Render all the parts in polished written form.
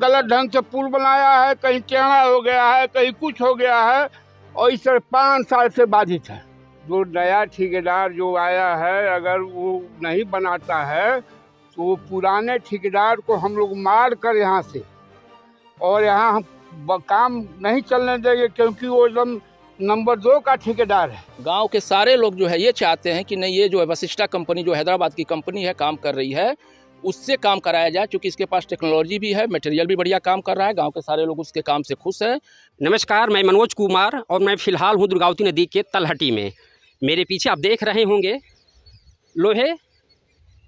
गलत ढंग से पुल बनाया है, कहीं टेढ़ा हो गया है, कहीं कुछ हो गया है, और इस 5 साल से बाधित है। जो नया ठेकेदार जो आया है, अगर वो नहीं बनाता है तो वो पुराने ठेकेदार को हम लोग मार कर यहाँ से, और यहाँ हम काम नहीं चलने देंगे, क्योंकि वो एकदम नंबर 2 का ठेकेदार है। गांव के सारे लोग जो है ये चाहते हैं कि नहीं, ये जो है वशिष्ठा कंपनी जो हैदराबाद की कंपनी है, काम कर रही है, उससे काम कराया जाए, क्योंकि इसके पास टेक्नोलॉजी भी है, मटेरियल भी बढ़िया काम कर रहा है। गांव के सारे लोग उसके काम से खुश हैं। नमस्कार, मैं मनोज कुमार और मैं फ़िलहाल हूँ दुर्गावती नदी के तलहटी में। मेरे पीछे आप देख रहे होंगे लोहे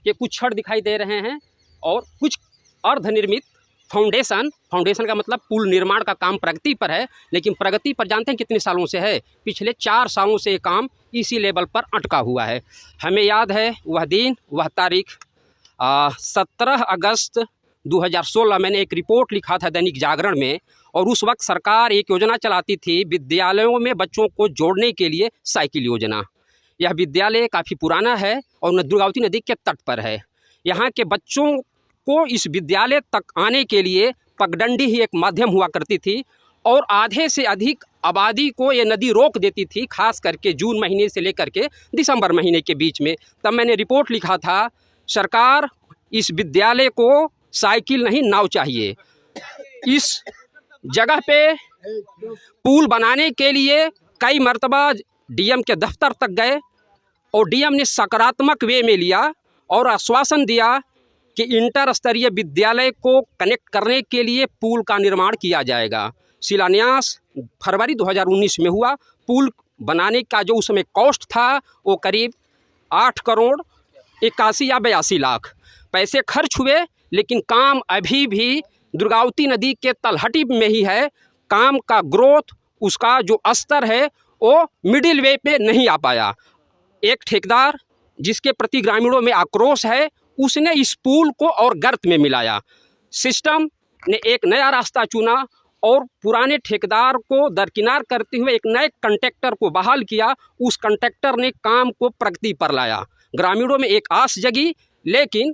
के कुछ छड़ दिखाई दे रहे हैं और कुछ अर्धनिर्मित फाउंडेशन का मतलब पुल निर्माण का काम प्रगति पर है। लेकिन प्रगति पर जानते हैं कितने सालों से है? पिछले 4 सालों से ये काम इसी लेवल पर अटका हुआ है। हमें याद है वह दिन, वह तारीख 17 अगस्त 2016 मैंने एक रिपोर्ट लिखा था दैनिक जागरण में, और उस वक्त सरकार एक योजना चलाती थी विद्यालयों में बच्चों को जोड़ने के लिए, साइकिल योजना। यह विद्यालय काफ़ी पुराना है और दुर्गावती नदी के तट पर है। यहाँ के बच्चों को इस विद्यालय तक आने के लिए पगडंडी ही एक माध्यम हुआ करती थी, और आधे से अधिक आबादी को ये नदी रोक देती थी, खास करके जून महीने से लेकर के दिसंबर महीने के बीच में। तब मैंने रिपोर्ट लिखा था, सरकार इस विद्यालय को साइकिल नहीं नाव चाहिए। इस जगह पे पुल बनाने के लिए कई मर्तबा डीएम के दफ्तर तक गए, और डीएम ने सकारात्मक वे में लिया और आश्वासन दिया कि इंटर स्तरीय विद्यालय को कनेक्ट करने के लिए पुल का निर्माण किया जाएगा। शिलान्यास फरवरी 2019 में हुआ। पुल बनाने का जो उस समय कॉस्ट था वो करीब 8 करोड़ 81 या 82 लाख पैसे खर्च हुए, लेकिन काम अभी भी दुर्गावती नदी के तलहटी में ही है। काम का ग्रोथ, उसका जो स्तर है वो मिडिल वे पे नहीं आ पाया। एक ठेकेदार जिसके प्रति ग्रामीणों में आक्रोश है, उसने इस पुल को और गर्त में मिलाया। सिस्टम ने एक नया रास्ता चुना और पुराने ठेकेदार को दरकिनार करते हुए एक नए कॉन्ट्रैक्टर को बहाल किया। उस कॉन्ट्रैक्टर ने काम को प्रगति पर लाया। ग्रामीणों में एक आस जगी, लेकिन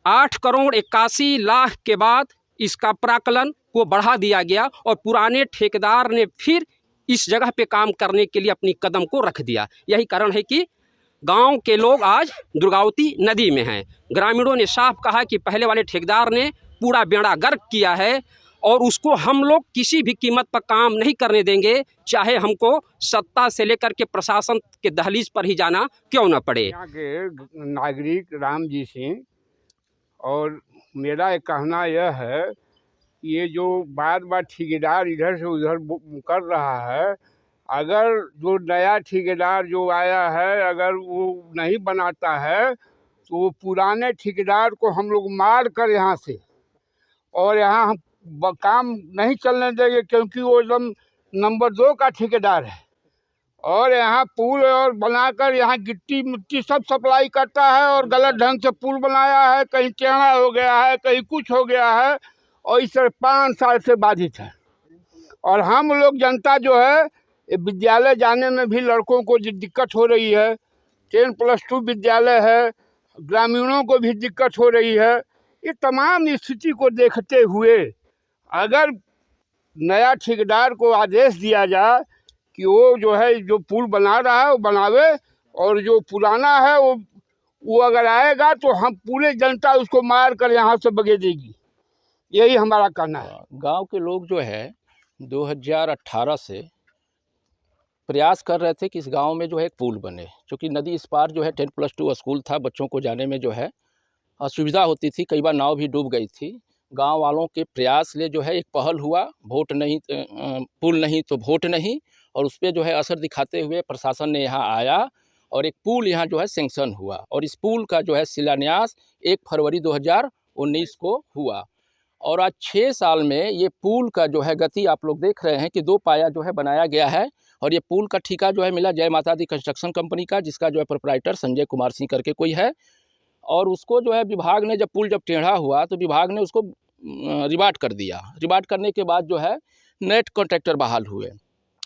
8 करोड़ 81 लाख के बाद इसका प्राकलन को बढ़ा दिया गया, और पुराने ठेकेदार ने फिर इस जगह पे काम करने के लिए अपनी कदम को रख दिया। यही कारण है कि गांव के लोग आज दुर्गावती नदी में हैं। ग्रामीणों ने साफ कहा कि पहले वाले ठेकेदार ने पूरा बेड़ा गर्क किया है, और उसको हम लोग किसी भी कीमत पर काम नहीं करने देंगे, चाहे हमको सत्ता से लेकर के प्रशासन के दहलीज पर ही जाना क्यों न पड़े। यहाँ के नागरिक राम जी सिंह, और मेरा एक कहना यह है कि ये जो बार बार ठेकेदार इधर से उधर कर रहा है, अगर जो नया ठेकेदार जो आया है, अगर वो नहीं बनाता है तो वो पुराने ठेकेदार को हम लोग मार कर यहाँ से, और यहाँ हम काम नहीं चलने देंगे, क्योंकि वो एकदम नंबर 2 का ठेकेदार है। और यहाँ पुल और बनाकर यहाँ गिट्टी मिट्टी सब सप्लाई करता है, और गलत ढंग से पुल बनाया है, कहीं टेढ़ा हो गया है, कहीं कुछ हो गया है, और इस 5 साल से बाधित है। और हम लोग जनता जो है, विद्यालय जाने में भी लड़कों को दिक्कत हो रही है। 10+2 विद्यालय है, ग्रामीणों को भी दिक्कत हो रही है। ये तमाम स्थिति को देखते हुए अगर नया ठेकेदार को आदेश दिया जाए कि वो जो है जो पुल बना रहा है वो बनावे, और जो पुराना है वो अगर आएगा तो हम पूरे जनता उसको मार कर यहाँ से भगे देगी। यही हमारा कहना है। गांव के लोग जो है 2018 से प्रयास कर रहे थे कि इस गांव में जो है एक पुल बने, क्योंकि नदी इस पार जो है 10+2 स्कूल था, बच्चों को जाने में जो है असुविधा होती थी, कई बार नाव भी डूब गई थी। गांव वालों के प्रयास ले जो है एक पहल हुआ, वोट नहीं पुल नहीं तो वोट नहीं, और उस पर जो है असर दिखाते हुए प्रशासन ने यहाँ आया और एक पुल यहाँ जो है सेंक्शन हुआ, और इस पुल का जो है शिलान्यास 1 फरवरी 2019 को हुआ। और आज 6 साल में ये पुल का जो है गति आप लोग देख रहे हैं कि 2 पाया जो है बनाया गया है, और ये पुल का ठेका जो है मिला जय माता दी कंस्ट्रक्शन कंपनी का, जिसका जो है प्रोप्राइटर संजय कुमार सिंह करके कोई है। और उसको जो है विभाग ने, जब पुल जब टेढ़ा हुआ तो विभाग ने उसको रिबाट कर दिया। रिबाट करने के बाद जो है नए कॉन्ट्रैक्टर बहाल हुए।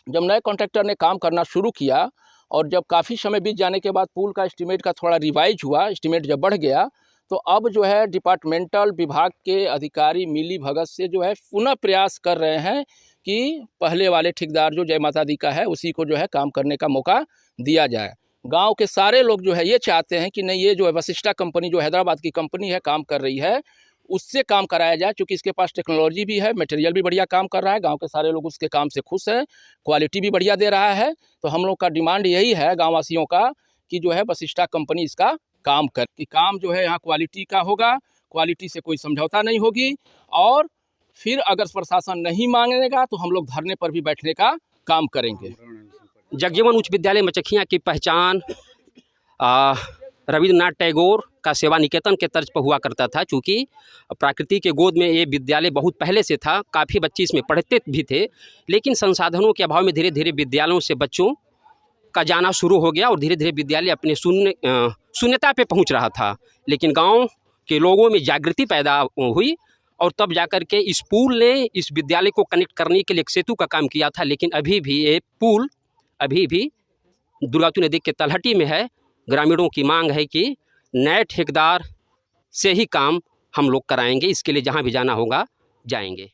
जब नए कॉन्ट्रैक्टर ने काम करना शुरू किया, और जब काफ़ी समय बीत जाने के बाद पुल का एस्टीमेट का थोड़ा रिवाइज हुआ, एस्टीमेट जब बढ़ गया, तो अब जो है डिपार्टमेंटल विभाग के अधिकारी मिली भगत से जो है पुनः प्रयास कर रहे हैं कि पहले वाले ठेकेदार जो जय माता दी का है उसी को जो है काम करने का मौका दिया जाए। गांव के सारे लोग जो है ये चाहते हैं कि नहीं, ये जो है वशिष्ठा कंपनी जो हैदराबाद की कंपनी है काम कर रही है, उससे काम कराया जाए, क्योंकि इसके पास टेक्नोलॉजी भी है, मटेरियल भी बढ़िया काम कर रहा है, गांव के सारे लोग उसके काम से खुश हैं, क्वालिटी भी बढ़िया दे रहा है। तो हम लोग का डिमांड यही है गाँव वासियों का कि जो है वशिष्ठा कंपनी इसका काम कर, कि काम जो है यहाँ क्वालिटी का होगा, क्वालिटी से कोई समझौता नहीं होगी। और फिर अगर प्रशासन नहीं मांगेगा तो हम लोग धरने पर भी बैठने का काम करेंगे। जगजीवन उच्च विद्यालय मचखियाँ की पहचान रविन्द्रनाथ टैगोर का सेवा निकेतन के तर्ज पर हुआ करता था। चूँकि प्रकृति के गोद में ये विद्यालय बहुत पहले से था, काफ़ी बच्चे इसमें पढ़ते भी थे, लेकिन संसाधनों के अभाव में धीरे धीरे विद्यालयों से बच्चों का जाना शुरू हो गया और धीरे धीरे विद्यालय अपने शून्यता पे पहुंच रहा था। लेकिन गांव के लोगों में जागृति पैदा हुई और तब जाकर के इस पुल ने इस विद्यालय को कनेक्ट करने के लिए एक सेतु का काम किया था। लेकिन अभी भी ये पुल अभी भी दुर्गावती नदी के तलहटी में है। ग्रामीणों की मांग है कि नए ठेकेदार से ही काम हम लोग कराएंगे, इसके लिए जहाँ भी जाना होगा जाएंगे।